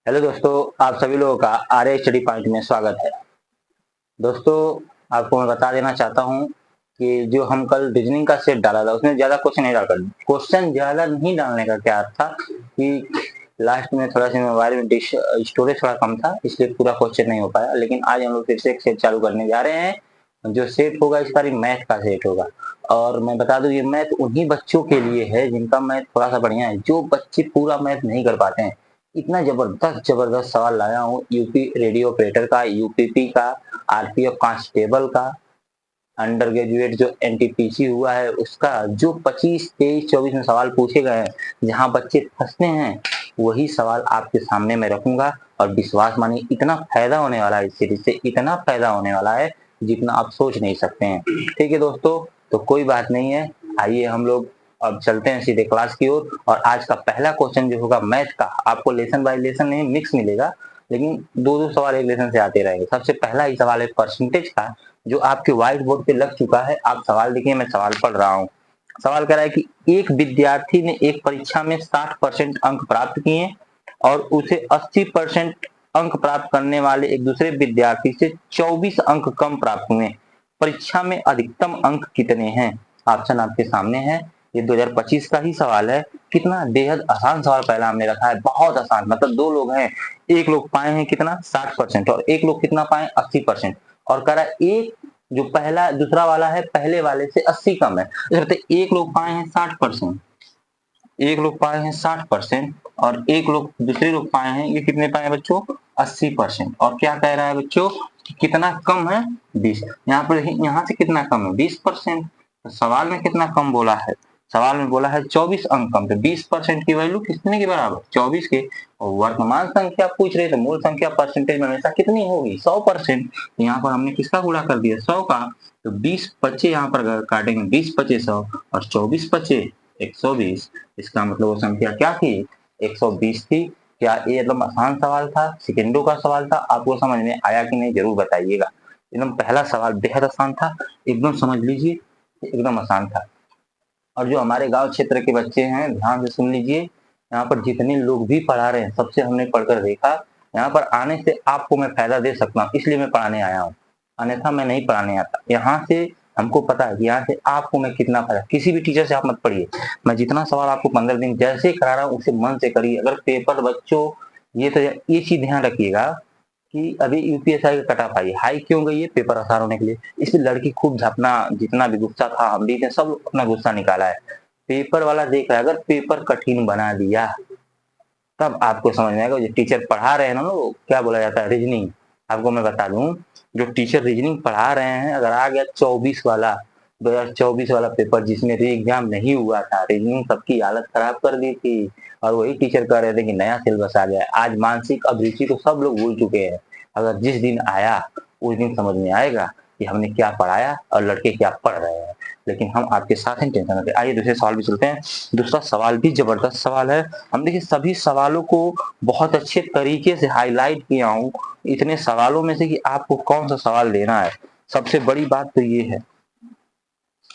Hello दोस्तों, आप सभी लोगों का आर्य स्टडी पॉइंट में स्वागत है। दोस्तों, आपको मैं बता देना चाहता हूं कि जो हम कल रीजनिंग का सेट डाला था उसमें ज्यादा क्वेश्चन नहीं डाला। क्वेश्चन ज्यादा नहीं डालने का क्या अर्थ था कि लास्ट में थोड़ा सा मोबाइल में स्टोरेज थोड़ा कम था, इसलिए पूरा क्वेश्चन नहीं हो पाया। लेकिन आज हम लोग फिर से एक सेट चालू करने जा रहे हैं। जो सेट होगा इस बार मैथ का सेट होगा। और मैं बता दूं, ये मैथ उन्हीं बच्चों के लिए है जिनका मैथ थोड़ा सा बढ़िया है। जो बच्चे पूरा मैथ नहीं कर पाते हैं, इतना जबरदस्त जबरदस्त सवाल लाया हूँ यूपी रेडियो ऑपरेटर का, यूपीपी का, आरपीएफ कांस्टेबल का, अंडर ग्रेजुएट जो एनटीपीसी हुआ है उसका। जो 25, 23, 24 में सवाल पूछे गए हैं, जहां बच्चे फंसते हैं, वही सवाल आपके सामने मैं रखूंगा। और विश्वास मानिए, इतना फायदा होने वाला है इस सीरीज से, इतना फायदा होने वाला है जितना आप सोच नहीं सकते हैं। ठीक है दोस्तों, तो कोई बात नहीं है। आइए हम लोग अब चलते हैं सीधे क्लास की ओर। और आज का पहला क्वेश्चन जो होगा मैथ का, आपको लेसन बाय लेसन नहीं मिक्स मिलेगा, लेकिन दो दो सवाल एक लेसन से आते रहेंगे। सबसे पहला ही सवाल है परसेंटेज का, जो आपके व्हाइट बोर्ड पे लग चुका है। आप सवाल देखिए, मैं सवाल पढ़ रहा हूँ। सवाल कह रहा है कि एक विद्यार्थी ने एक परीक्षा में 60% अंक प्राप्त किए और उसे 80% अंक प्राप्त करने वाले एक दूसरे विद्यार्थी से 24 अंक कम प्राप्त हुए। परीक्षा में अधिकतम अंक कितने हैं? ऑप्शन आपके सामने है। ये 2025 का ही सवाल है। कितना बेहद आसान सवाल पहला हमने रखा है, बहुत आसान। मतलब दो लोग हैं, एक लोग पाए हैं कितना 60% और एक लोग कितना पाए 80%। और कह रहा है एक जो पहला दूसरा वाला है पहले वाले से 80 कम है। एक लोग पाए हैं 60%, एक लोग पाए हैं 60% और एक लोग दूसरे लोग पाए हैं, ये कितने पाए हैं बच्चों? 80%। और क्या कह रहा है बच्चों कि कितना कम है? 20। यहाँ पर यहाँ से कितना कम है? 20%। तो सवाल में कितना कम बोला है? सवाल में बोला है 24 अंक कम। तो 20% की वैल्यू कितने के बराबर? 24 के। और वर्तमान संख्या पूछ रहे, तो मूल संख्या परसेंटेज में हमेशा कितनी होगी? 100%। यहाँ पर हमने किसका गुणा कर दिया? 100 का। तो 20 बच्चे यहाँ पर काटेंगे, 20 बचे 100 और 24 बचे 120। इसका मतलब वो संख्या क्या थी? 120 थी। क्या ये एकदम आसान सवाल था, सेकेंडों का सवाल था? आपको समझ में आया कि नहीं जरूर बताइएगा। एकदम पहला सवाल बेहद आसान था, एकदम समझ लीजिए, एकदम आसान था। और जो हमारे गांव क्षेत्र के बच्चे हैं, ध्यान से सुन लीजिए। यहाँ पर जितने लोग भी पढ़ा रहे हैं, सबसे हमने पढ़कर देखा, यहाँ पर आने से आपको मैं फायदा दे सकता हूँ, इसलिए मैं पढ़ाने आया हूँ। अन्यथा मैं नहीं पढ़ाने आता। यहाँ से हमको पता है कि यहाँ से आपको मैं कितना फायदा। किसी भी टीचर से आप मत पढ़िए। मैं जितना सवाल आपको 15 दिन जैसे करा रहा हूँ उसे मन से करिए। अगर पेपर बच्चों, ये चीज ध्यान रखिएगा कि अभी यूपीएससी का कट ऑफ आई हाई क्यों गई है? पेपर आसान होने के लिए। इसलिए लड़की खूब अपना जितना भी गुस्सा था, हम भी थे, सब अपना गुस्सा निकाला है। पेपर वाला देख रहा है, अगर पेपर कठिन बना दिया तब आपको समझ में आएगा। जो टीचर पढ़ा रहे हैं ना, वो क्या बोला जाता है, रीजनिंग। आपको मैं बता दूं, जो टीचर रीजनिंग पढ़ा रहे हैं, अगर आ गया 24 वाला, 2024 वाला पेपर जिसमें री एग्जाम नहीं हुआ था, रीजनिंग सबकी हालत खराब कर दी थी। और वही टीचर कह रहे थे कि नया सिलेबस आ गया। आज मानसिक अभिरुचि को सब लोग भूल चुके हैं। अगर जिस दिन आया उस दिन समझ में आएगा कि हमने क्या पढ़ाया और लड़के क्या पढ़ रहे हैं। लेकिन हम आपके साथ हैं, टेंशन मत। आइए दूसरे सवाल भी चलते हैं। दूसरा सवाल भी जबरदस्त सवाल है। हम देखिए सभी सवालों को बहुत अच्छे तरीके से हाईलाइट किया हूँ इतने सवालों में से कि आपको कौन सा सवाल देना है। सबसे बड़ी बात तो ये है,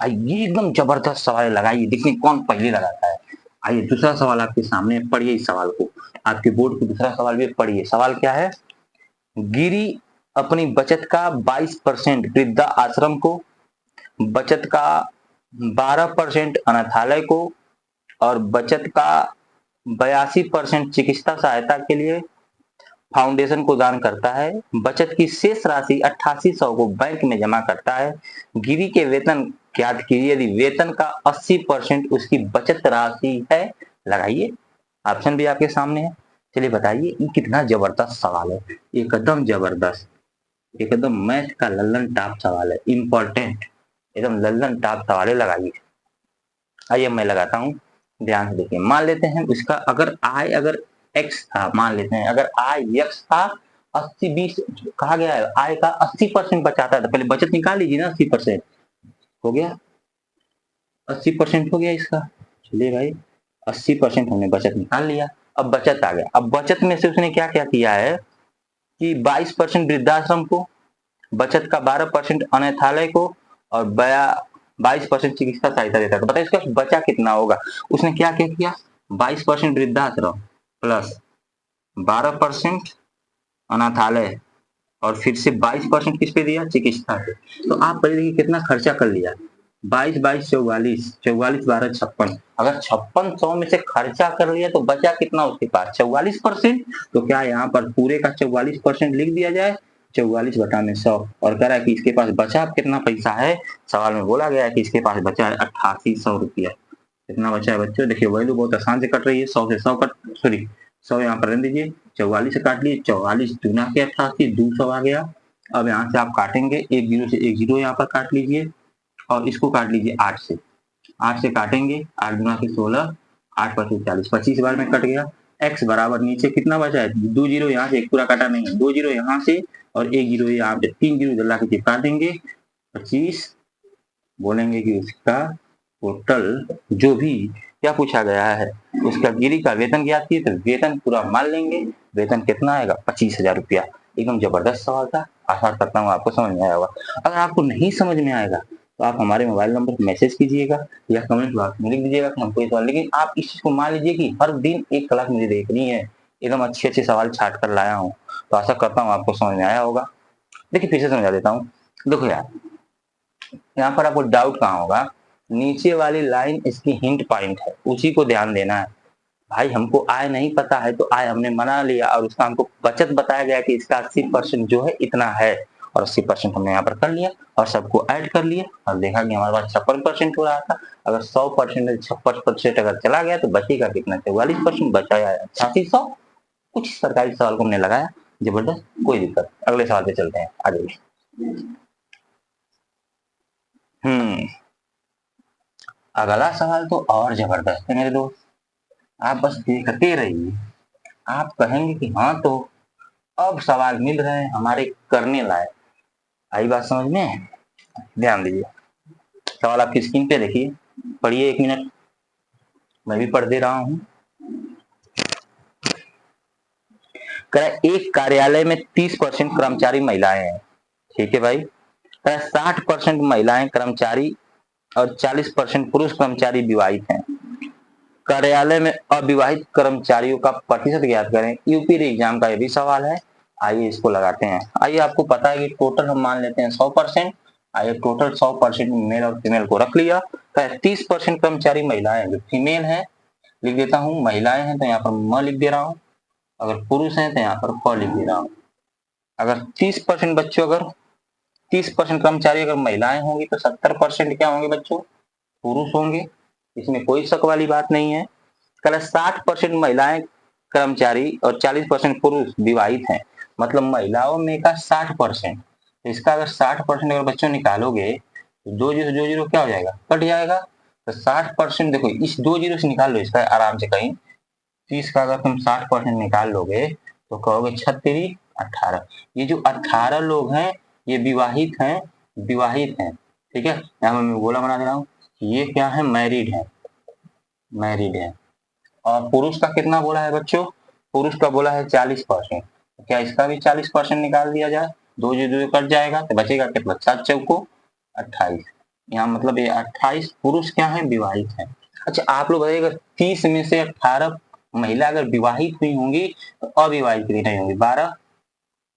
ये एकदम जबरदस्त सवाल लगाइए, देखिए कौन पहले लगाता है। आइए दूसरा सवाल आपके सामने, पढ़िए इस सवाल को। आपके बोर्ड पे दूसरा सवाल भी पढ़िए। सवाल क्या है? गिरी अपनी बचत का 22% वृद्धा आश्रम को, बचत का 12% अनाथालय को और बचत का 82% चिकित्सा सहायता के लिए फाउंडेशन को दान करता है। बचत की शेष राशि 8800 को बैंक में जमा करता है। गिरी के वेतन ज्ञात कीजिए यदि वेतन का 80% उसकी बचत राशि है। लगाइए, ऑप्शन भी आपके सामने है। चलिए बताइए, ये कितना जबरदस्त सवाल है। एकदम जबरदस्त, एकदम मैथ का लल्लन टॉप सवाल है, इंपॉर्टेंट, एकदम लल्लन टॉप सवाल है। लगाइए। आइए मैं लगाता हूँ, ध्यान से देखिए। मान लेते हैं इसका अगर एक्स था, मान लेते हैं अगर आई एक्स था, 80-20 कहा गया है, आय का 80% बचाता है। तो पहले बचत निकाल लीजिए ना। 80% हो गया, 80% हो गया इसका। चलिए भाई, 80% हमने बचत निकाल लिया। अब बचत आ गया। अब बचत में से उसने क्या क्या किया है कि 22% वृद्धाश्रम को, बचत का 12% अनाथालय को और 22% चिकित्सा सहायता देता है। तो बताइए इसका बचा कितना होगा? उसने क्या क्या किया? 22% वृद्धाश्रम प्लस 12% अनाथालय और फिर से 22% किस पे दिया, चिकित्सा पे। तो आप पहले देखिए कितना खर्चा कर लिया, 22 22 44 44 12 56। अगर 5600 में से खर्चा कर लिया तो बचा कितना उसके पास, 44%। तो क्या यहाँ पर पूरे का 44% लिख दिया जाए, 44/100, और कह रहा है कि इसके पास बचा कितना पैसा है। सवाल में बोला गया है कि इसके पास बचा है 8800 रुपया। कितना बचा है बच्चों, देखिए वैल्यू बहुत आसान से कट रही है, 100 से 100 कट, सॉरी 100 यहाँ पर रहने दीजिए, 44 से काट लिए, 44 दूना के 88, 200 आ गया। अब यहाँ से आप काटेंगे, एक जीरो से एक जीरो यहाँ पर काट लीजिए, और इसको काट लीजिए 8 से, 8 से काटेंगे, 8 दूना के 16, 8 पच्चीस 40, 25 बार में कट गया। x बराबर नीचे कितना बचा है, 2 जीरो यहाँ से, एक पूरा काटा नहीं है, 2 जीरो यहाँ से और 1 जीरो यहाँ पे, 3 जीरो जला के चिपका देंगे, 25। बोलेंगे कि उसका टोटल जो भी क्या पूछा गया है, उसका गिरी का वेतन ज्ञात कीजिए, तो वेतन पूरा मान लेंगे, वेतन कितना आएगा, 25,000 रुपया। एकदम जबरदस्त सवाल था, आशा करता हूँ आपको समझ में आया होगा। अगर आपको नहीं समझ में आएगा तो आप हमारे मोबाइल नंबर पर मैसेज कीजिएगा या कमेंट बॉक्स में लिख दीजिएगा कि हमको ये सवाल, लेकिन आप इस चीज को मान लीजिए कि हर दिन एक क्लास मुझे देखनी है, एकदम अच्छे अच्छे सवाल छाट कर लाया हूँ, तो आशा करता हूँ आपको समझ में आया होगा। देखिए फिर से समझा देता हूँ, देखो यार यहाँ पर आपको डाउट कहाँ होगा, नीचे वाली लाइन इसकी हिंट पॉइंट है, उसी को ध्यान देना है। भाई हमको आय नहीं पता है तो आय हमने मना लिया, और उसका हमको बचत बताया गया कि इसका 80% जो है इतना है, और 80% हमने यहाँ पर कर लिया और सबको ऐड कर लिया, और देखा कि हमारे पास 56% हो रहा था। अगर 100% में 56% अगर चला गया तो बचेगा कितना, 44% बचाया 8800। कुछ सरकारी सवाल को हमने लगाया, जबरदस्त, कोई दिक्कत। अगले सवाल पे चलते हैं आगे। अगला सवाल तो और जबरदस्त है मेरे दोस्त, आप बस देखते रहिए, आप कहेंगे कि हाँ तो अब सवाल मिल रहे हैं हमारे करने लायक। आई बात समझ में, ध्यान दीजिए, सवाल आपकी स्क्रीन पे देखिए, पढ़िए 1 मिनट, मैं भी पढ़ दे रहा हूँ। एक कार्यालय में 30% कर्मचारी महिलाएं हैं, ठीक है भाई। 60% महिलाएं कर्मचारी और 40% पुरुष कर्मचारी विवाहित हैं। कार्यालय में अविवाहित कर्मचारियों का प्रतिशत ज्ञात करें। यूपी एग्जाम का ये भी सवाल है, आइए इसको लगाते हैं। आइए आपको पता है कि टोटल हम मान लेते हैं 100%। आइए टोटल 100% मेल और फीमेल को रख लिया, 30% कर्मचारी महिलाएं जो फीमेल है, लिख देता हूँ, महिलाएं हैं तो यहाँ पर म लिख दे रहा हूँ, अगर पुरुष हैं तो यहाँ पर फ लिख दे रहा हूँ। अगर 30% बच्चों, अगर 30% कर्मचारी अगर महिलाएं होंगी तो 70% क्या होंगे बच्चों, पुरुष होंगे, इसमें कोई शक वाली बात नहीं है। कल 60% महिलाएं कर्मचारी और 40% पुरुष विवाहित हैं, मतलब महिलाओं में का 60%, इसका अगर 60% अगर बच्चों निकालोगे तो 2 जीरो क्या हो जाएगा, कट जाएगा। तो 60% देखो, इस 2 जीरो से निकाल लो इसका आराम से कहीं, 30 का अगर तुम 60% निकाल लोगे तो कहोगे 36 18। ये जो 18 लोग हैं ये विवाहित हैं, विवाहित हैं, ठीक है। यहाँ पर मैं गोला बना दे रहा हूँ, ये क्या है, मैरिड है, मैरिड है। और पुरुष का कितना बोला है बच्चों, पुरुष का बोला है 40%, क्या इसका भी 40% निकाल दिया जाए, 2 जीरो कट जाएगा तो बचेगा कितना, 7 चौको 28। यहाँ मतलब ये 28 पुरुष क्या है, विवाहित है। अच्छा आप लोग बताइएगा 30 में से 18 महिला अगर विवाहित हुई होंगी तो अविवाहित कितनी होंगी, 12,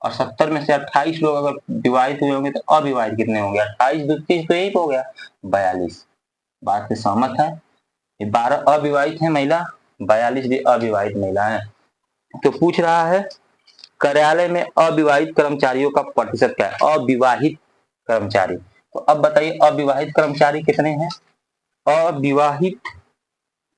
और 70 में से 28 लोग अगर विवाहित हुए होंगे तो अविवाहित कितने होंगे, 28 2 30 तो यही हो गया 42। बात से सहमत है, 12 अविवाहित है महिला, 42 भी अविवाहित महिला है। तो पूछ रहा है कार्यालय में अविवाहित कर्मचारियों का प्रतिशत क्या है, अविवाहित कर्मचारी। तो अब बताइए अविवाहित कर्मचारी कितने हैं, अविवाहित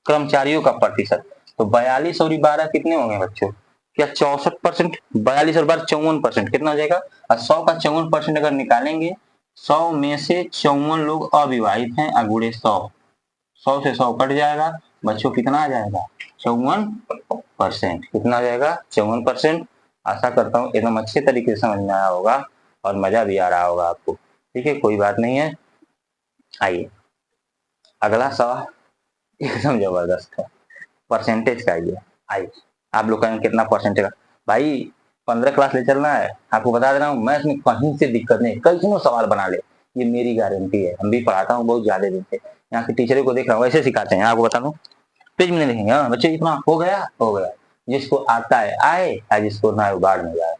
कर्मचारियों का प्रतिशत, तो 42 और 12 कितने होंगे बच्चों, क्या 64%, 42 और 12 54%, कितना हो जाएगा, और 100 का 54% अगर निकालेंगे, 100 में से 54 लोग अविवाहित हैं, अगुड़े 100, 100 से 100 कट जाएगा, बच्चों कितना आ जाएगा, 54%, कितना आ जाएगा, 54%। आशा करता हूँ एकदम अच्छे तरीके से समझ में आया होगा और मजा भी आ रहा होगा आपको, ठीक है, कोई बात नहीं है। आइए अगला सवाल एकदम जबरदस्त है, परसेंटेज का ये। आइए आप लोग कहेंगे कितना परसेंटेज, भाई 15 क्लास ले चलना है, आपको बता दे रहा हूँ मैथ में कहीं से दिक्कत नहीं, कैसनो सवाल बना ले, ये मेरी गारंटी है, हम भी पढ़ाता हूँ बहुत ज्यादा दिन से, यहाँ के टीचरों को देख रहा हूँ ऐसे सिखाते हैं, आपको बता दूं, पेज में नहीं देखेंगे, हाँ बच्चे इतना हो गया हो गया, जिसको आता है आए या जिसको ना आए बाढ़ में जाए।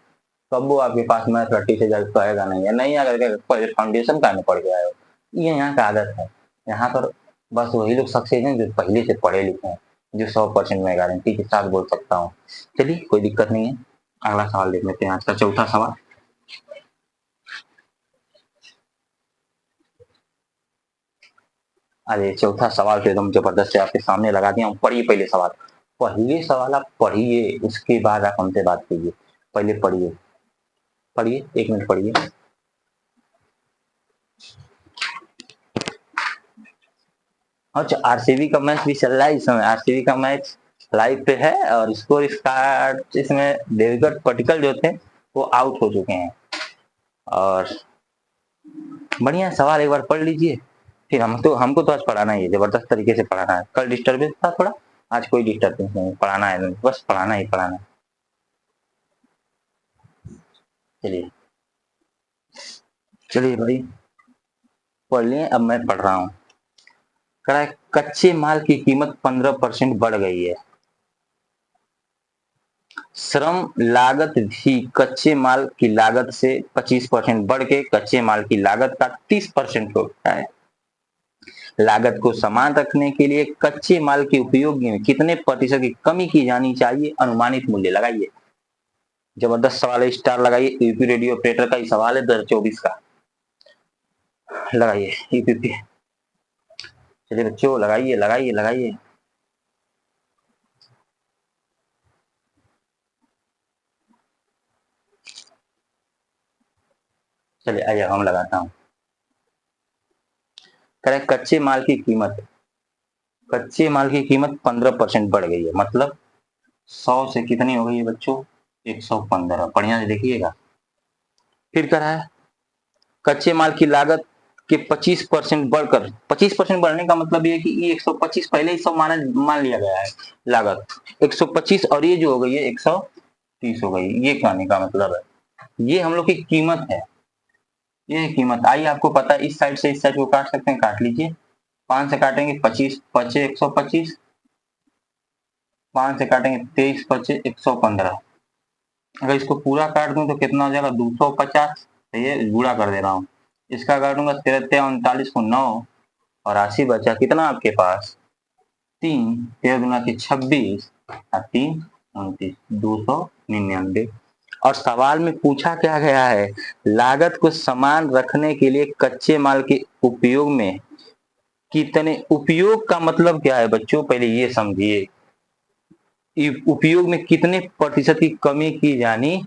तो अब वो आपके पास मैथ रट्टी से जब कहेगा नहीं है, नहीं अगर पहले फाउंडेशन का पढ़ के आए हो, ये यहाँ का आदत है। यहाँ पर बस वही लोग सक्सेस हैं जो पहले से पढ़े लिखे हैं, जो 100% मैं गारंटी के साथ बोल सकता हूँ। चलिए कोई दिक्कत नहीं है, अगला सवाल देख लेते हैं। आज का चौथा सवाल, अरे चौथा सवाल तो एकदम जबरदस्त है, आपके सामने लगा दिया हूँ। पढ़िए पहले सवाल, पहले सवाल आप पढ़िए, उसके बाद आप हमसे बात कीजिए। पहले पढ़िए, पढ़िए 1 मिनट पढ़िए। अच्छा, आरसीबी का मैच भी चल रहा है इस समय, आरसीबी का मैच लाइव पे है और स्कोर इसका इसमें देवगढ़ पटिकल जो थे वो आउट हो चुके हैं। और बढ़िया सवाल एक बार पढ़ लीजिए, फिर हमको तो आज पढ़ाना ही है, जबरदस्त तरीके से पढ़ाना है। कल डिस्टर्बेंस था थोड़ा, आज कोई डिस्टर्बेंस नहीं, पढ़ाना है, बस पढ़ाना ही पढ़ाना है। चलिए चलिए भाई पढ़ लिए, अब मैं पढ़ रहा हूँ। कच्चे माल की कीमत 15% बढ़ गई है। श्रम लागत भी कच्चे माल की लागत से 25% बढ़ के कच्चे माल की लागत का 30% हो गया है। लागत को समान रखने के लिए कच्चे माल के उपयोग में कितने प्रतिशत की कमी की जानी चाहिए, अनुमानित मूल्य लगाइए। जबरदस्त सवाल है, स्टार लगाइए। यूपी रेडियो ऑपरेटर का ही सवाल है 2024 का, लगाइए यूपी। चलिए बच्चों लगाइए लगाइए लगाइए। चलिए आइए हम लगाता हूँ। करेक्ट, कच्चे माल की कीमत, कच्चे माल की कीमत 15% बढ़ गई है, मतलब 100 से कितनी हो गई है बच्चों, 115। बढ़िया से देखिएगा। फिर कह रहा है कच्चे माल की लागत के 25% बढ़कर, 25% बढ़ने का मतलब ये कि ये 125 पहले ही 100 मान लिया गया है लागत, 125 और ये जो हो गई है 130 हो गई। ये कहने का मतलब है ये हम लोग की कीमत है, ये कीमत। आइए आपको पता है, इस साइड से इस साइड को काट सकते हैं, काट लीजिए। 5 से काटेंगे 25 पचे 125, 5 से काटेंगे 23 पचे 115। अगर इसको पूरा काट दूं तो कितना हो जाएगा 250। ये गुणा कर दे रहा हूँ, इसका काटूंगा 13 39 को 9 और 80 बचा कितना आपके पास 3, 13 दूना के 26 और 3 29, 299। और सवाल में पूछा क्या गया है, लागत को समान रखने के लिए कच्चे माल के उपयोग में कितने, उपयोग का मतलब क्या है बच्चों, पहले ये समझिए। उपयोग में कितने प्रतिशत की कमी की जानी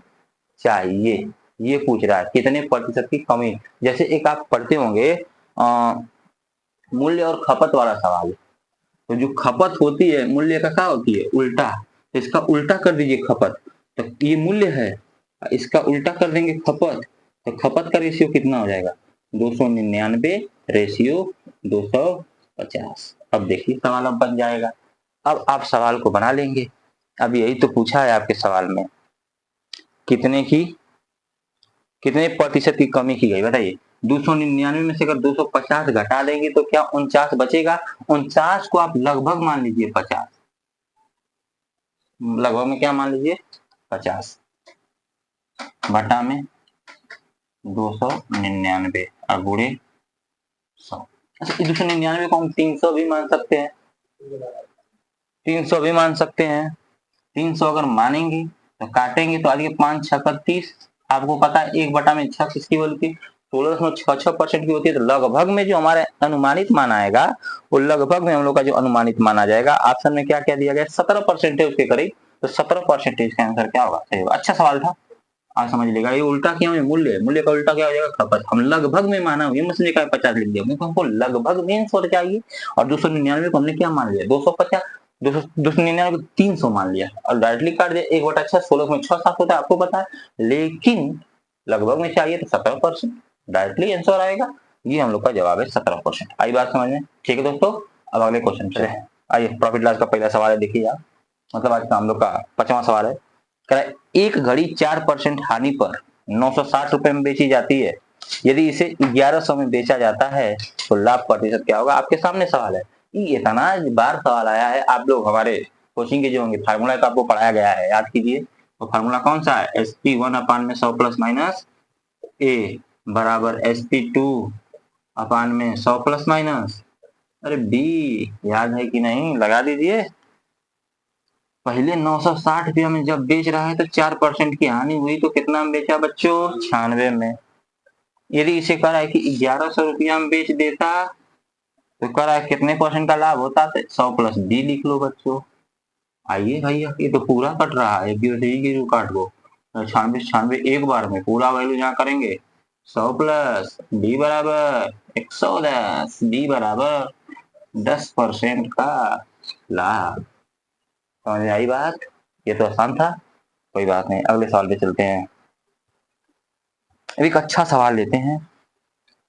चाहिए, ये पूछ रहा है, कितने प्रतिशत की कमी। जैसे एक आप पढ़ते होंगे मूल्य और खपत वाला सवाल, तो जो खपत होती है मूल्य का क्या होती है उल्टा, तो इसका उल्टा कर दीजिए खपत, तो ये मूल्य है, इसका उल्टा कर देंगे खपत, तो खपत का रेशियो कितना हो जाएगा 299 रेशियो 250। अब देखिए सवाल अब बन जाएगा, अब आप सवाल को बना लेंगे। अब यही तो पूछा है आपके सवाल में, कितने प्रतिशत की कमी की गई बताइए। 299 में से अगर 250 घटा देंगे तो क्या 49 बचेगा, 49 को आप लगभग मान लीजिए 50, लगभग में क्या मान लीजिए 50 बटा में 299 और गुणे 100। अच्छा 299 को हम 300 भी मान सकते हैं, 300 भी मान सकते हैं। 300 अगर मानेंगे तो काटेंगे तो आगे 5 6 30, आपको पता है 1 बटा में 6 किसकी बोलती 16.66% की होती है। तो लगभग में जो हमारे अनुमानित मान आएगा वो लगभग में हम लोग का जो अनुमानित माना जाएगा, ऑप्शन में क्या क्या दिया गया 17% उसके करीब, तो 17% का आंसर क्या होगा, सही होगा। अच्छा सवाल था, आज समझ लेगा। ये उल्टा क्या है, मूल्य, मूल्य का उल्टा क्या हो जाएगा खपत। हम लगभग में माना, ये मसले का 50 लिख दिया क्योंकि हमको लगभग में 100 चाहिए, और 299 को हमने क्या मान लिया 250, 299 को 300 मान लिया और डायरेक्टली काट दिया 1 बटा 6, 16 में 6 7 होता है आपको पता है, लेकिन लगभग में चाहिए तो 17% डायरेक्टली आंसर आएगा। ये हम लोग का जवाब है 17%। आई बात समझ में, ठीक है दोस्तों। अब अगले क्वेश्चन चले, आइए प्रॉफिट लॉस का पहला सवाल है, देखिए आप, मतलब आज का हम लोग का 5वां सवाल है। एक घड़ी 4% हानि पर 960 रुपए में बेची जाती है, यदि इसे 1100 में बेचा जाता है तो लाभ प्रतिशत क्या होगा। आपके सामने सवाल है, इतना बार सवाल आया है, आप लोग हमारे कोचिंग के जो होंगे फार्मूला का आपको पढ़ाया गया है, याद कीजिए। तो फार्मूला कौन सा है, SP1 अपान में 100 प्लस माइनस ए बराबर SP2 अपान में 100 प्लस माइनस अरे बी। याद है कि नहीं, लगा दीजिए। पहले 960 रुपया में जब बेच रहा है तो 4% की हानि हुई, तो कितना में बेचा बच्चों, 96 में। यदि इसे कह रहा है कि 1100 रुपया में बेच देता तो कह रहा है कितने % का लाभ होता, तो 100 प्लस बी लिख लो बच्चों। आइए भैया, ये तो पूरा कट रहा है, 0 काट दो, 96 एक बार में पूरा वैल्यू जहाँ करेंगे, 100 प्लस डी बराबर 110, डी बराबर 10% का लाभ। समझ में आई बात, ये तो आसान था, कोई बात नहीं। अगले सवाल पे चलते हैं। एक अच्छा सवाल लेते हैं,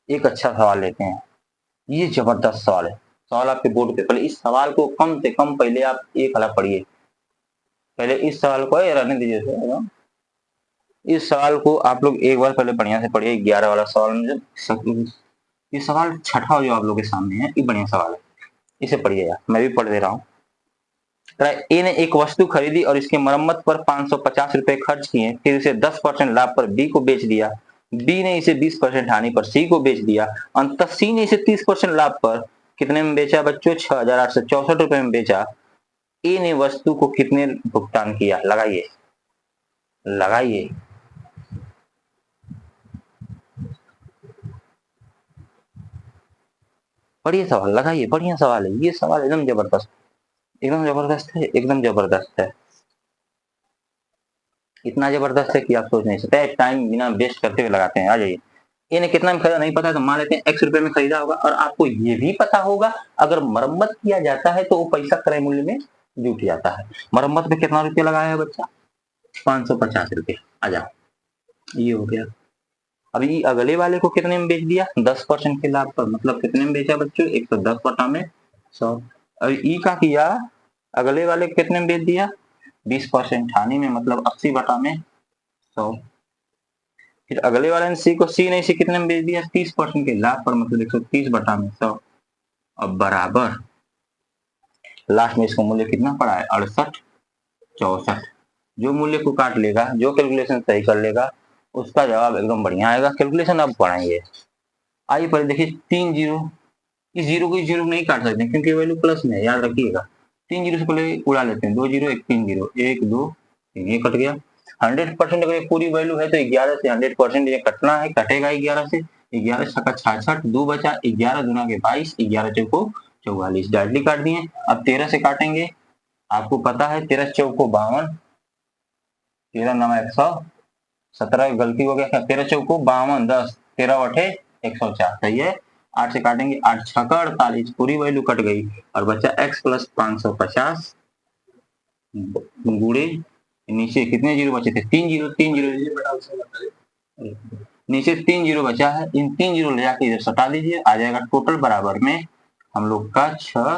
एक अच्छा सवाल लेते हैं। ये जबरदस्त सवाल है, सवाल आपके बोर्ड पे। पहले इस सवाल को कम से कम पहले आप एक हला पढ़िए, पहले इस सवाल को रहने दीजिए सर। इस सवाल को आप लोग एक बार पहले बढ़िया से पढ़िए। 11 वाला सवाल में ये सवाल छठा जो आप लोग के सामने है, ये बढ़िया सवाल है, इसे पढ़िए यार, मैं भी पढ़ दे रहा हूँ। ए ने एक वस्तु खरीदी और इसके मरम्मत पर 550 रुपए खर्च किए, फिर इसे 10% लाभ पर बी को बेच दिया। बी ने इसे 20% हानि पर सी को बेच दिया। अंततः सी ने इसे 30% लाभ पर कितने में बेचा बच्चों, 6864 रुपए में बेचा। ए ने वस्तु को कितने भुगतान किया, लगाइए लगाइए। बढ़िया सवाल, लगाइए, बढ़िया सवाल है ये, सवाल एकदम जबरदस्त, एकदम जबरदस्त है, एकदम जबरदस्त है। इतना जबरदस्त है कि आप सोच नहीं सकते। टाइम बिना वेस्ट करते हुए लगाते हैं। आ जाइए। ए ने कितना में खरीदा नहीं पता, तो मान लेते हैं x रुपए में खरीदा होगा, और आपको ये भी पता होगा अगर मरम्मत किया जाता है तो वो पैसा क्रय मूल्य में जुट जाता है। मरम्मत में कितना रुपया लगाया है बच्चा, 550 रुपये। आ जाओ, ये हो गया। अभी अगले वाले को कितने में बेच दिया, 10% के लाभ पर, मतलब कितने में बेचा बच्चों, 110 बटा में 100। अभी ई का किया, अगले वाले को कितने में बेच दिया, 20% हानि में, मतलब 80 बटा में 100। फिर अगले वाले ने सी को, सी ने इसे कितने में बेच दिया, 30% के लाभ पर, मतलब 130 बटा में 100। अब बराबर लास्ट में इसको मूल्य कितना पड़ा है, 68 64। जो मूल्य को काट लेगा, जो कैलकुलेशन सही कर लेगा, उसका जवाब एकदम बढ़िया आएगा। कैलकुलेशन अब पढ़ाएंगे। आइए पहले देखिए, 3 जीरो, इस जीरो को इस जीरो नहीं काट सकते क्योंकि वैल्यू प्लस में है, याद रखिएगा। 3 जीरो से पहले उड़ा लेते हैं, 2 जीरो 1 3 जीरो 1 2 3, ये कट गया। 100% अगर पूरी वैल्यू है तो 11 से 100% ये कटना है, कटेगा 11 से। 11 छक्का 66, 2 बचा, 11 दूना के 22, 11 चौको 44, डायरेक्टली काट दिए। अब 13 से काटेंगे, आपको पता है 13 चौको 52, 13 9 117, गलती हो गया, 13 चौको 52, 10 13 अठे 104, सही है। 8 से काटेंगे, 8 छक्का 48, पूरी वैल्यू कट गई, और बचा x प्लस 550 गुड़े, नीचे कितने जीरो बचे थे, 3 जीरो, 3 जीरो नीचे 3 जीरो बचा है, इन 3 जीरो ले जाके इधर सटा दीजिए, आ जाएगा टोटल बराबर में हम लोग का 6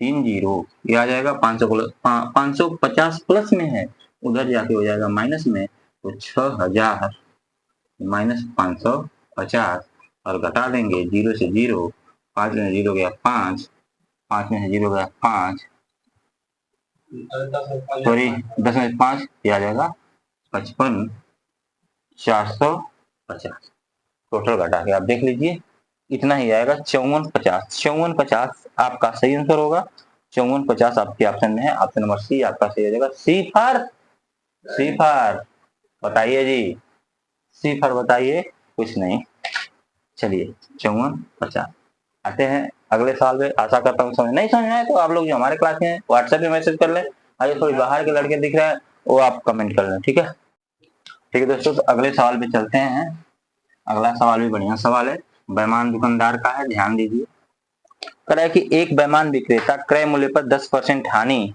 3 जीरो, ये आ जाएगा 550 प्लस में है, उधर जाके हो जाएगा माइनस में, तो 6000 माइनस 550, और घटा देंगे 0 से 0, 5 में 0 गया 5, 5 में से 0 गया 5, सॉरी 10 में 5, ये आ जाएगा 55 450। टोटल घटा के आप देख लीजिए, इतना ही आएगा 5450। 5450 आपका सही आंसर होगा। 5450 आपके ऑप्शन में है, ऑप्शन नंबर सी आपका सही हो जाएगा। सी फॉर बताइए जी, सी फॉर बताइए, कुछ नहीं। चलिए 5450। आते हैं अगले साल में, आशा करता हूँ समझ नहीं समझ आए तो आप लोग जो हमारे क्लास में हैं व्हाट्सएप पे मैसेज कर लें। अगर कोई बाहर के लड़के दिख रहे हैं वो आप कमेंट कर लें, ठीक है। ठीक है दोस्तों, तो अगले सवाल पे चलते हैं। अगला सवाल भी बढ़िया सवाल है, बेईमान दुकानदार का है, ध्यान दीजिए। कह रहा है कि एक बेईमान विक्रेता क्रय मूल्य पर 10% हानि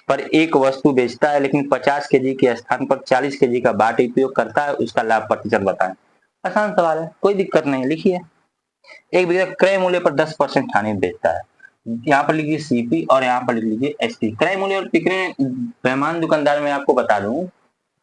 पर एक वस्तु बेचता है, लेकिन 50 केजी के स्थान पर 40 केजी का बाट उपयोग करता है, उसका लाभ प्रतिशत बताएं। आसान सवाल है, कोई दिक्कत नहीं, लिखिए। एक विक्रेता क्रय मूल्य पर 10% हानि बेचता है, यहाँ पर लिखिए सीपी और यहाँ पर लिख लीजिए एसपी। क्रय मूल्य और विक्रय, बेईमान दुकानदार में आपको बता दूं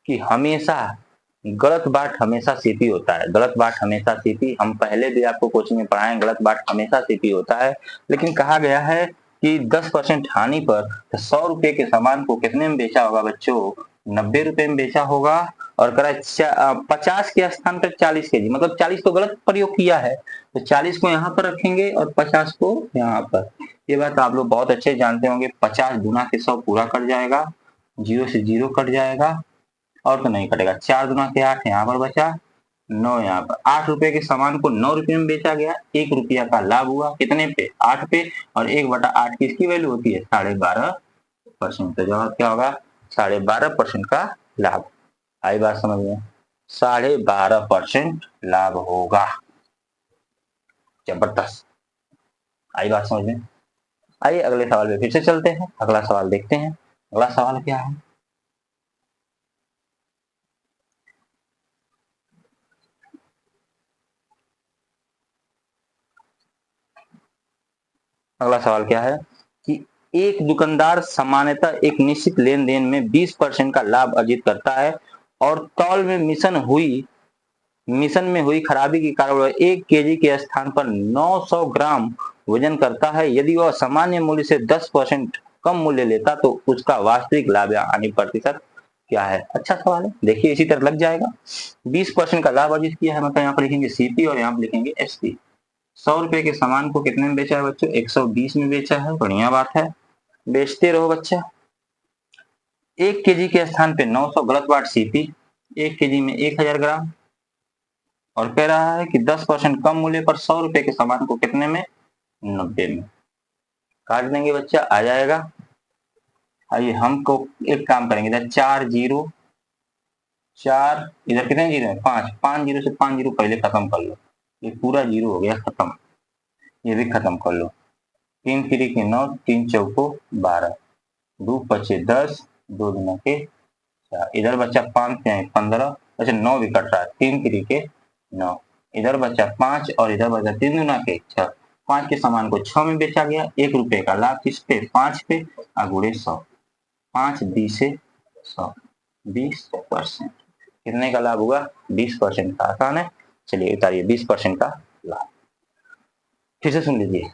कि हमेशा गलत बाट हमेशा सीपी होता है, गलत बाट हमेशा सीपी, हम पहले भी आपको कोचिंग में पढ़ाए, गलत बाट हमेशा सीपी होता है। लेकिन कहा गया है कि 10% हानि पर 100 रुपए के सामान को कितने में बेचा होगा बच्चों? 90 रुपए में बेचा होगा। और करा 50 के स्थान पर 40 केजी, मतलब 40 तो गलत प्रयोग किया है, तो 40 को यहाँ पर रखेंगे और 50 को यहाँ पर। ये बात आप लोग बहुत अच्छे जानते होंगे। 50 गुना के 100 पूरा कट जाएगा, 0 से 0 कट जाएगा और तो नहीं कटेगा। 4 गुना के 8 यहाँ पर बचा, 9 यहाँ पर। 8 रुपए के सामान को 9 रुपए में बेचा गया, 1 रुपया का लाभ हुआ। कितने पे? 8 पे। और 1/8 किसकी वैल्यू होती है? 12.5%। तो जवाब क्या होगा? 12.5% का लाभ। आई बात समझ में? 12.5% लाभ होगा। जबरदस्त। आई बात समझ में? आइए अगले सवाल पे फिर से चलते हैं। अगला सवाल देखते हैं। अगला सवाल क्या है? अगला सवाल क्या है कि एक दुकानदार सामान्यतः एक निश्चित लेन देन में 20% का लाभ अर्जित करता है और तौल में मिशन में हुई खराबी के कारण वह 1 केजी के स्थान पर 900 ग्राम वजन करता है। यदि वह सामान्य मूल्य से 10% कम मूल्य लेता तो उसका वास्तविक लाभ या हानि प्रतिशत क्या है? अच्छा सवाल है, देखिए इसी तरह लग जाएगा। 20% का लाभ अर्जित किया है, मतलब यहाँ पर लिखेंगे सीपी और यहाँ पर लिखेंगे एसपी। 100 रुपए के सामान को कितने में बेचा है बच्चों? 120 में बेचा है। बढ़िया बात है, बेचते रहो बच्चा। 1 केजी के स्थान पे 900 गलत बात सीपी, 1 केजी में 1000 ग्राम। और कह रहा है कि 10% कम मूल्य पर 100 रुपए के सामान को कितने में? 90 में। काट देंगे बच्चा, आ जाएगा। आइए हमको एक काम करेंगे, इधर 4 जीरो, 4 इधर कितने जीरो है? 5। 5 जीरो से 5 जीरो पहले खत्म कर लो, ये पूरा जीरो हो गया खत्म। ये भी खत्म कर लो। 3 3 के 9, 3 चौको 12, 2 पचे 10, 2 गुना के 4। इधर बचा 5 15, अच्छा 9 भी कट रहा है। 3 3 के 9, इधर बचा 5 और इधर बचा 3 गुना के 6। 5 के सामान को 6 में बेचा गया, 1 रुपए का लाभ किस पे? 5 पे, गुणे 100। 5 20 से 100, 20%। कितने का लाभ हुआ? 20% का। आसान है, चलिए उतारिए 20% का लाभ। फिर से सुन लीजिए,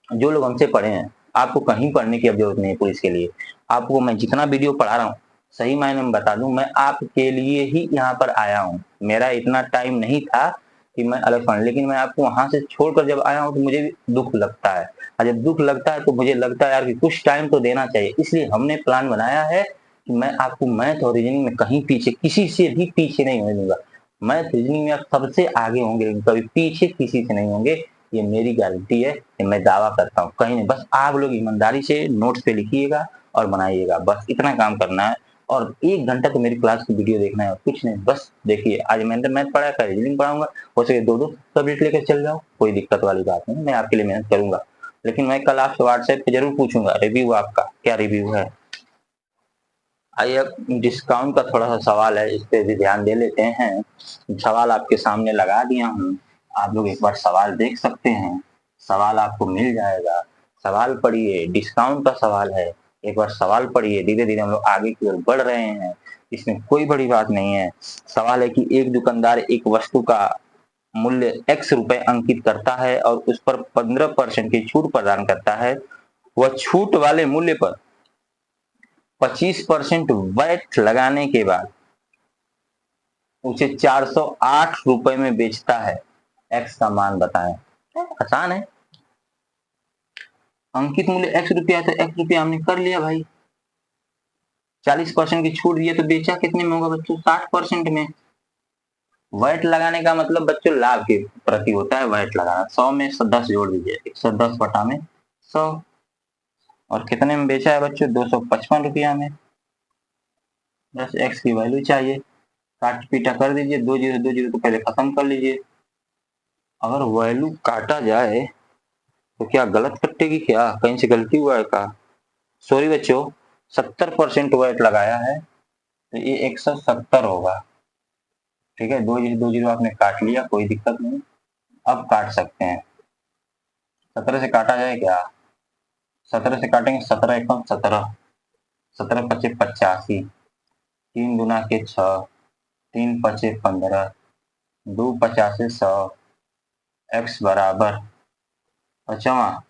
जो लोग हमसे पढ़े हैं, आपको कहीं पढ़ने की अब जरूरत नहीं है पुलिस के लिए। आपको मैं जितना वीडियो पढ़ा रहा हूँ, सही मायने में बता दूं, मैं आपके लिए ही यहाँ पर आया हूँ। मेरा इतना टाइम नहीं था कि मैं अलग पढ़, लेकिन मैं आपको वहां से छोड़कर जब आया हूँ तो मुझे भी दुख लगता है। और जब दुख लगता है तो मुझे लगता है यार कि कुछ टाइम तो देना चाहिए। इसलिए हमने प्लान बनाया है कि मैं आपको मैथ और रीजनिंग में कहीं पीछे, किसी से भी पीछे नहीं होने दूंगा। मैथ रीजनिंग में आप सबसे आगे होंगे, लेकिन कभी पीछे किसी से नहीं होंगे। ये मेरी गारंटी है, ये मैं दावा करता हूँ। कहीं नहीं, बस आप लोग ईमानदारी से नोट्स पे लिखिएगा और बनाइएगा, बस इतना काम करना है। और 1 घंटा तो मेरी क्लास की वीडियो देखना है, कुछ नहीं। बस देखिए, आज मैंने मैथ पढ़ा, कल रीजनिंग पढ़ाऊंगा, हो सके 2-2 सब्जेक्ट लेकर चल जाओ, कोई दिक्कत वाली बात नहीं। मैं आपके लिए मेहनत करूंगा, लेकिन मैं कल आपसे व्हाट्सएप पे जरूर पूछूंगा रिव्यू, आपका क्या रिव्यू है। आइए अब डिस्काउंट का थोड़ा सा सवाल है, इस पे भी ध्यान दे लेते हैं। सवाल आपके सामने लगा दिया हूँ, आप लोग एक बार सवाल देख सकते हैं। सवाल आपको मिल जाएगा, सवाल पढ़िए। डिस्काउंट का सवाल है, एक बार सवाल पढ़िए। धीरे धीरे हम लोग आगे की ओर बढ़ रहे हैं, इसमें कोई बड़ी बात नहीं है। सवाल है कि एक दुकानदार एक वस्तु का मूल्य x रुपए अंकित करता है और उस पर 15% की छूट प्रदान करता है। वह छूट वाले मूल्य पर 25% वैट लगाने के बाद उसे 408 रुपए में बेचता है। एक्स का मान बताएं। आसान है, अंकित मूल्य x रुपया, तो x रुपया हमने कर लिया भाई। 40% की छूट दिए तो बेचा कितने में होगा बच्चों? 60% में। वैट लगाने का मतलब बच्चों लाभ के प्रति होता है वैट लगाना। 100 में 10 जोड़ दीजिए, 110 बटा में 100। और कितने में बेचा है बच्चों? 255 रुपया में। बस x की वैल्यू चाहिए, काट पीटा कर दीजिए। 2 जीरो 2 जीरो तो पहले खत्म कर लीजिए। अगर वैल्यू काटा जाए तो क्या गलत कटेगी? क्या कहीं से गलती हुआ है क्या? सॉरी बच्चों, 70% वैट लगाया है तो ये 170 होगा। ठीक है, 2 जीरो आपने काट लिया, कोई दिक्कत नहीं। अब काट सकते हैं। 17 से काटा जाए क्या? 17 से काटेंगे, 17 एकम 17, 17 पचे 85, 3 गुना के 6, 3 पचे 15, 2 50 100, x बराबर 55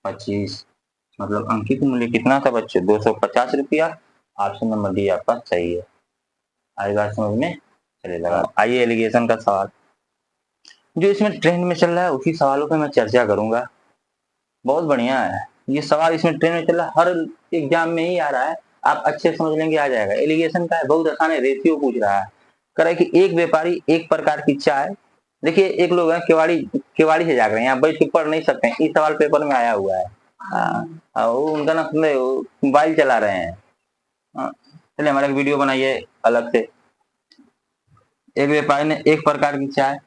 25, मतलब अंकित मूल्य कितना था बच्चों? 250 रुपया। ऑप्शन नंबर डी आपका सही है। आई बात समझ में? चलिए लगा। आइए एलिगेशन का सवाल, जो इसमें ट्रेंड में चल रहा है उसी सवालों पे मैं चर्चा करूंगा। बहुत बढ़िया है ये सवाल, इसमें ट्रेंड में चल रहा है, हर एग्जाम में ही आ रहा है। आप अच्छे समझ लेंगे आ जाएगा। एलिगेशन का है, बहुत आसान है, रेशियो पूछ रहा है। कह रहा है कि एक व्यापारी एक प्रकार की चाय, देखिए एक लोग हैं केवाड़ी से जाग रहे हैं, यहाँ बैठ के पढ़ नहीं सकते हैं, इस सवाल पेपर में आया हुआ है। वो उनका ना मोबाइल चला रहे हैं। चलिए हमारा एक वीडियो बनाइए अलग से। एक व्यापारी ने एक प्रकार की चाय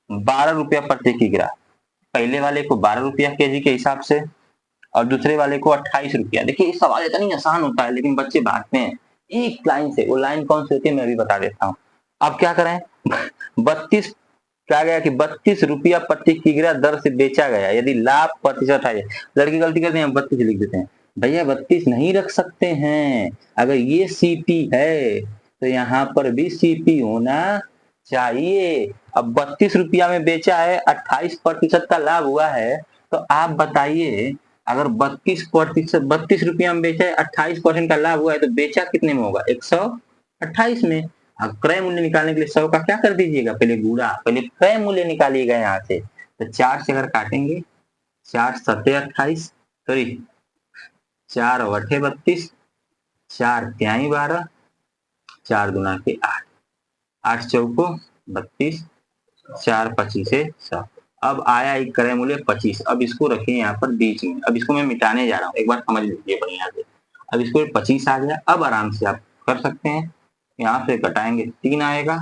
12 रुपया प्रति किग्रा, पहले वाले को 12 रुपया केजी के हिसाब से और दूसरे वाले को 28 रुपया। देखिए इस सवाल इतना आसान होता है लेकिन बच्चे भागते हैं एक लाइन से। वो लाइन कौन सी होती है मैं भी बता देता हूँ। अब क्या करें 32 क्या गया कि 32 रुपया प्रति किग्रा दर से बेचा गया यदि लाभ प्रतिशत है। लड़की गलती करते हैं 32 लिख देते हैं। भैया 32 नहीं रख सकते हैं, अगर ये सीपी है तो यहाँ पर भी सीपी होना चाहिए। अब 32 रुपया में बेचा है, 28% का लाभ हुआ है, तो आप बताइए अगर 32 रुपया में बेचा है, 28% का लाभ हुआ है, तो बेचा कितने में होगा? 128 में। अब क्रय मूल्य निकालने के लिए 100 का क्या कर दीजिएगा? पहले गुणा, पहले क्रय मूल्य निकालिएगा यहाँ से। तो 4 से अगर काटेंगे, 4 सत्ते 28, सॉरी 4 अठे 32, 4 त्याई 12, 4 दुना के 8, 8 चौको 32, 4 पचीसे 100। अब आया एक क्रय मूल्य 25। अब इसको रखें यहाँ पर बीच में। अब इसको मैं मिटाने जा रहा हूँ, एक बार समझ लीजिए बढ़िया से। अब इसको 25 आ गया। अब आराम से आप कर सकते हैं, यहाँ से घटाएंगे 3 आएगा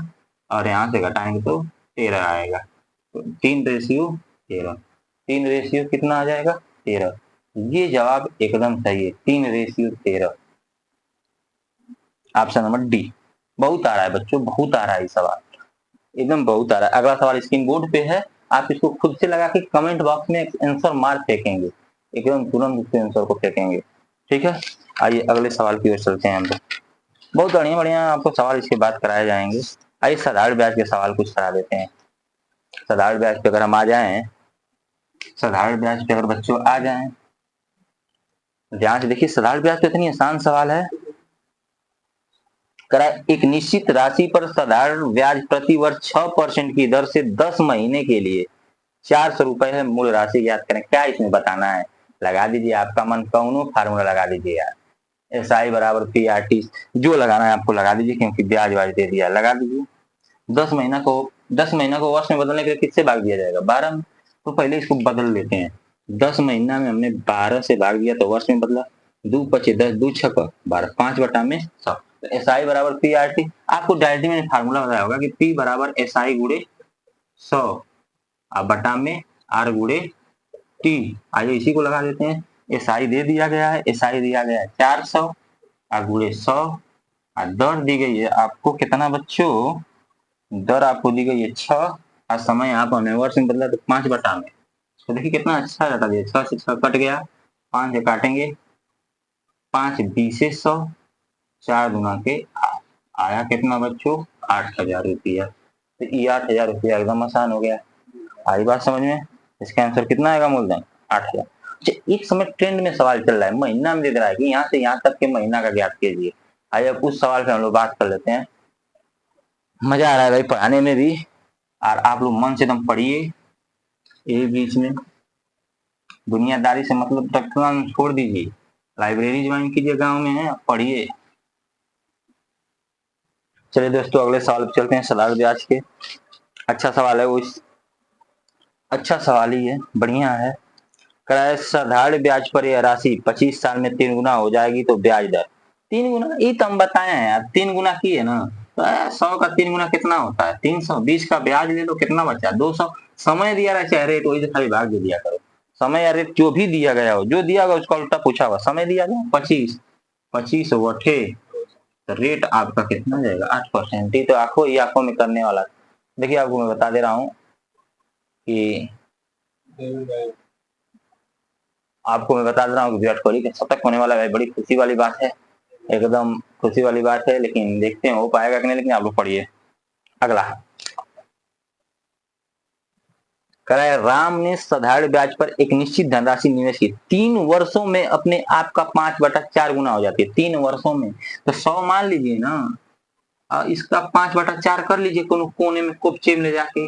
और यहाँ से घटाएंगे तो 13 आएगा। तो 3 रेशियो 13, 3 रेशियो कितना आ जाएगा? 13। ये जवाब एकदम सही है, 3 रेशियो 13, ऑप्शन नंबर डी। बहुत आ रहा है बच्चों, बहुत आ रहा है ये सवाल, एकदम बहुत आ रहा है। अगला सवाल स्क्रीन बोर्ड पे है, आप इसको खुद से लगा के कमेंट बॉक्स में आंसर मार फेंकेंगे, एकदम तुरंत उसके आंसर को फेंकेंगे। ठीक है, आइए अगले सवाल की ओर चलते हैं हम लोग। बहुत बढ़िया बढ़िया आपको सवाल इसके बाद कराए जाएंगे। आइए साधारण ब्याज के सवाल कुछ करा देते हैं। साधारण ब्याज पे अगर हम आ जाएं, साधारण ब्याज पे अगर बच्चों आ जाएं, ध्यान से देखिए साधारण ब्याज तो इतनी आसान सवाल है। करा एक निश्चित राशि पर साधारण ब्याज प्रति वर्ष 6% की दर से 10 महीने के लिए 400 रुपए है। मूल राशि ज्ञात करें। क्या इसमें बताना है? लगा दीजिए, आपका मन कौनो फार्मूला लगा दीजिए यार। SI बराबर PRT, जो लगाना है आपको लगा दीजिए, क्योंकि ब्याज वाज दे दिया, लगा दीजिए। 10 महीना को वर्ष में बदलने के लिए किससे भाग दिया जाएगा? 12 में। तो पहले इसको बदल लेते हैं। 10 महीना में हमने 12 से भाग दिया तो वर्ष में बदला। 2 पचे 10, 2 छक 12, 5 बटा में 100। तो SI बराबर PRT। आपको डायरेक्टली मैंने फार्मूला बताया होगा कि P बराबर SI गुणे 100 बटा में R गुणे T। आइए इसी को लगा देते हैं। SI दे दिया गया है, SI दिया गया है 400 गुणे 100 दर दी गई है आपको कितना बच्चों? दर आपको दी गई है 6 और समय आप हमें वर्ष में बदला तो 5 बटा में। तो देखिए कितना अच्छा डाटा दिया, 6 से 6 कट गया, 5 से काटेंगे, 5 बीसे 100, 4 गुना के 8, आया कितना बच्चों? 8,000 रुपया। तो ये 8,000 रुपया एकदम आसान हो गया। आई बात समझ में? इसका आंसर कितना आएगा मूलधन? 8,000। एक समय ट्रेंड में सवाल चल रहा है, महीना में दे रहा है कि यहाँ से यहाँ तक के महीना का ज्ञात कीजिए। आइए अब उस सवाल पे हम लोग बात कर लेते हैं। मजा आ रहा है भाई पढ़ाने में भी, और आप लोग मन से एकदम पढ़िए। ये बीच में दुनियादारी से मतलब रखना छोड़ दीजिए, लाइब्रेरी ज्वाइन कीजिए, गांव में है पढ़िए। चलिए दोस्तों अगले सवाल पे चलते हैं, साधारण ब्याज के। अच्छा सवाल है, वो अच्छा सवाल ही है, बढ़िया है। कराए साधारण ब्याज पर यह राशि 25 साल में 3 गुना हो जाएगी तो ब्याज दर 3 गुना, ये तो हम बताए हैं यार, 3 गुना की है ना। तो 100 का 3 गुना कितना होता है? 320 का ब्याज ले लो, कितना बचा? 200। समय दिया रहा चाहे रेट, वही से खाली भाग दे दिया करो। समय या रेट जो भी दिया गया हो, जो दिया गया उसका उल्टा पूछा हुआ, समय दिया गया 25, 25 वठे तो रेट आपका कितना जाएगा? 8%। तो आंखों में करने वाला। देखिए आपको मैं बता दे रहा हूँ कि विराट कोहली का शतक होने वाला है। बड़ी खुशी वाली बात है, एकदम खुशी वाली बात है, लेकिन देखते हैं हो पाएगा कि नहीं। लेकिन आप लोग पढ़िए अगला। कह रहा है राम ने साधारण ब्याज पर एक निश्चित धनराशि निवेश की, 3 वर्षों में अपने आप का 5/4 गुना हो जाती है। 3 वर्षों में तो 100 मान लीजिए ना, इसका 5/4 कर लीजिए कोने में कोपचे में ले जाके,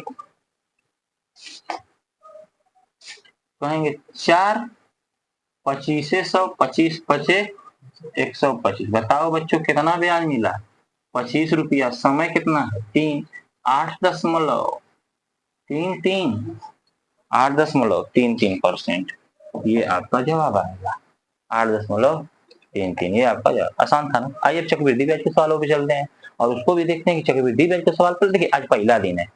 कहेंगे 4 25 100 25 पचे 125। बताओ बच्चों कितना ब्याज मिला? 25 रुपया। समय कितना है? 3। 8.33 ये आपका जवाब आएगा। 8.33 ये आपका जवाब। आसान था ना। आइए चक्रवृद्धि ब्याज के सवालों पे चलते हैं और उसको भी देखते हैं कि चक्रवृद्धि ब्याज के सवाल पर। देखिए आज पहला दिन है,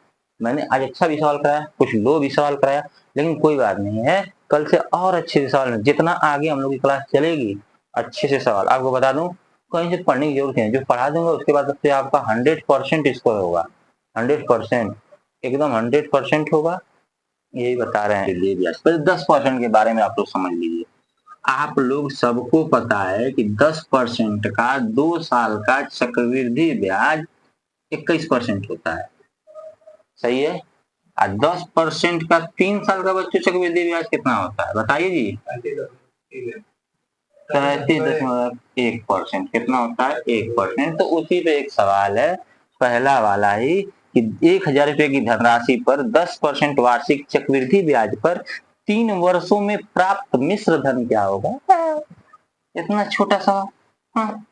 मैंने आज अच्छा भी सवाल कराया, कुछ लो भी सवाल कराया, लेकिन कोई बात नहीं है, कल से और अच्छे से सवाल, जितना आगे हम लोग की क्लास चलेगी अच्छे से सवाल। आपको बता दूं कहीं से पढ़ने की जरूरत है, जो पढ़ा दूंगा उसके बाद से आपका 100% स्कोर होगा। 100% एकदम 100% होगा, यही बता रहे हैं। 10% के बारे में आप लोग समझ लीजिए। आप लोग सबको पता है कि 10% का 2 साल का चक्रवृद्धि ब्याज 21% होता है, सही है। और 10% का 3 साल का बच्चों चक्रवृद्धि ब्याज कितना होता है बताइए जी? 33.1%। कितना होता है? 1%। तो उसी पे एक सवाल है, पहला वाला ही, कि 1000 रुपए की धनराशि पर 10% वार्षिक चक्रवृद्धि ब्याज पर 3 वर्षों में प्राप्त मिश्र धन क्या होगा? इतना छोटा सा। हाँ,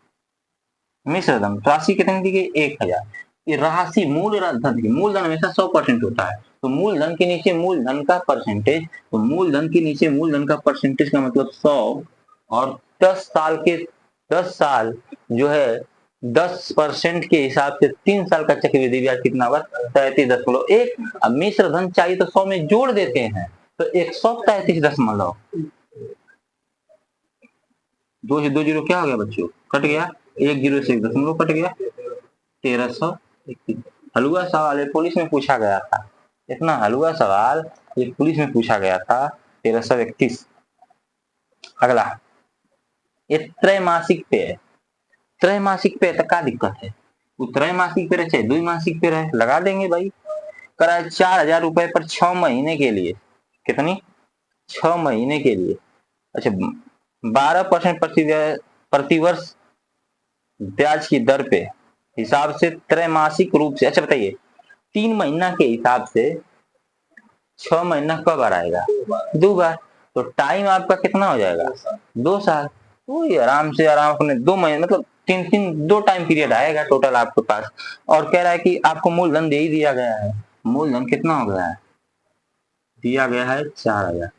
मिश्र धन राशि कितनी दी गई? 1000। ये राशि मूलधन हमेशा 100% होता है, तो मूलधन के नीचे मूलधन का परसेंटेज, तो मूलधन के नीचे मूलधन का परसेंटेज का मतलब 100, और 10 साल जो है 10% के हिसाब से 3 साल का चक्रवृद्धि ब्याज कितना होगा? 33.1। अब मिश्र धन चाहिए तो 100 में जोड़ देते हैं, तो 133 2 से 2 जीरो क्या हो गया बच्चों? कट गया। 1 जीरो से 1 दशमलव कट गया, 1331। हलुआ सवाल है, पुलिस में पूछा गया था, इतना हलुआ सवाल ये पुलिस में पूछा गया था। 1331। अगला ये त्रैमासिक पे है। त्रैमासिक पे तो क्या दिक्कत है? वो त्रैमासिक पे रहे चाहे द्विमासिक पे रहे, लगा देंगे भाई। कराए 4000 रुपए पर 6 महीने के लिए। कितनी? 6 महीने के लिए। अच्छा, 12% प्रतिवर्ष ब्याज की दर पे हिसाब से त्रैमासिक रूप से। अच्छा बताइए, 3 महीना के हिसाब से 6 महीना कब आएगा? 2 बार। तो टाइम आपका कितना हो जाएगा? 2 साल। तो आराम से आराम अपने 2 महीने मतलब 2 टाइम पीरियड आएगा टोटल आपके पास। और कह रहा है कि आपको मूलधन दे ही दिया गया है। मूलधन कितना हो गया है? दिया गया है 4000।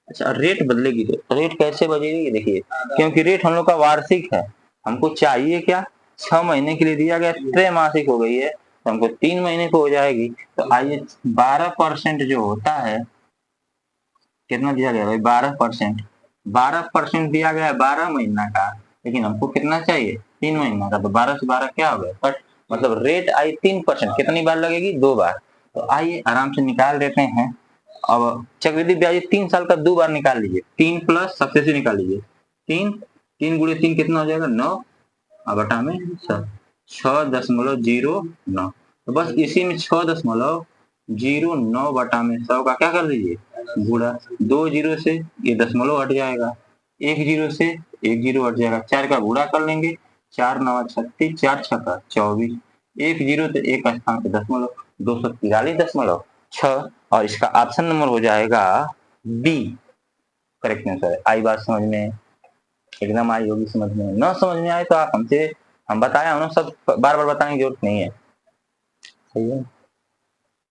अच्छा, रेट बदलेगी तो रेट कैसे बदलेगी? देखिए, क्योंकि रेट हम लोग का वार्षिक है, हमको चाहिए क्या? 6 महीने के लिए दिया गया, त्रैमासिक हो गई है तो हमको 3 महीने को हो जाएगी। तो आइए 12% जो होता है, कितना दिया गया भाई? 12%। 12% दिया गया है 12 महीना का, लेकिन हमको कितना चाहिए? 3 महीना का। तो 12 से 12 क्या हो गया? कट। मतलब रेट आई 3%। कितनी बार लगेगी? 2 बार। तो आइए आराम से निकाल देते हैं। अब चक्रवृद्धि ब्याज 3 साल का 2 बार निकाल लीजिए। 3 प्लस सबसे से निकाल लीजिए। 3 गुणे 3 कितना हो जाएगा? 9, और बटा में 6.09। तो बस इसी में 6.09 बटा में 100 का क्या कर दीजिए? गुणा। 2 जीरो से ये दशमलव हट जाएगा, 1 जीरो से 1 जीरो हट जाएगा, 4 का गुणा कर लेंगे, 4 9 36, 4 6 24, 1 जीरो तो 1 स्थान पे दशमलव, 243.6। और इसका ऑप्शन नंबर हो जाएगा बी करेक्ट आंसर। आई बात समझ में? एकदम आई होगी समझ में। न समझ में आए तो आप हमसे, हम बताया सब बार बार बताने की जरूरत नहीं है, सही है।